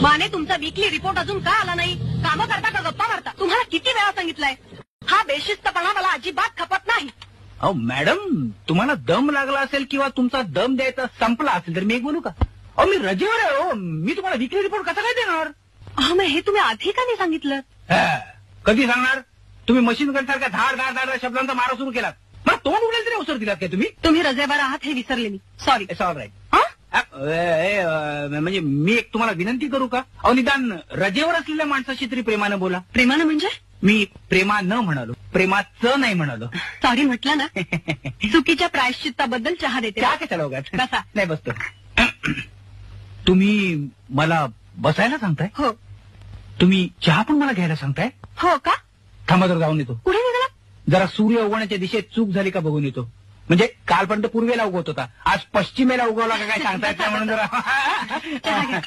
माने तुमचा weekly report अजून का आला नाही? कामं करता का गप्पा मारता? तुम्हाला किती वेळा सांगितलंय? हा बेशिस्तपणा मला अजिबात खपत नाही. अहो मॅडम, तुम्हाला दम लागला असेल किंवा तुमचा दम द्यायचा संपला असेल तर मी एक बोलू का? अहो मी रजेवर आहे हो, मी तुम्हाला वीकली रिपोर्ट कसा काय देणार? मग हे तुम्ही आधी का नाही सांगितलं? कधी सांगणार? तुम्ही मशीन गन सारख्या धाड धाड धाड शब्दांचा मारा सुरू केलात. मला तोंड उघडेल तरी अवसर दिलात काय तुम्ही? तुम्ही रजेवर आहात हे विसरले मी. सॉरी. It's all right. म्हणजे मी एक तुम्हाला विनंती करू का? अहो निदान रजेवर असलेल्या माणसाशी तरी प्रेमानं बोला. प्रेमानं म्हणजे? मी प्रेमा न म्हणालो, प्रेमाचं नाही म्हणालो. सॉरी म्हटलं ना. चुकीच्या प्रायश्चित्ताबद्दल चहा देते. त्या कशाला उगाच? बसा. नाही बसतो. तुम्ही मला बसायला सांगताय? हो. तुम्ही चहा पण मला घ्यायला सांगताय? हो का? थांबा जर जाऊन येतो. कुठे निघाला? जरा सूर्य उगवण्याच्या दिशेत चूक झाली का बघून येतो. म्हणजे कालपर्यंत पूर्वेला उगवत होता, आज पश्चिमेला उगवला का काय सांगता येत नाही म्हणून जरा चहा घ्या.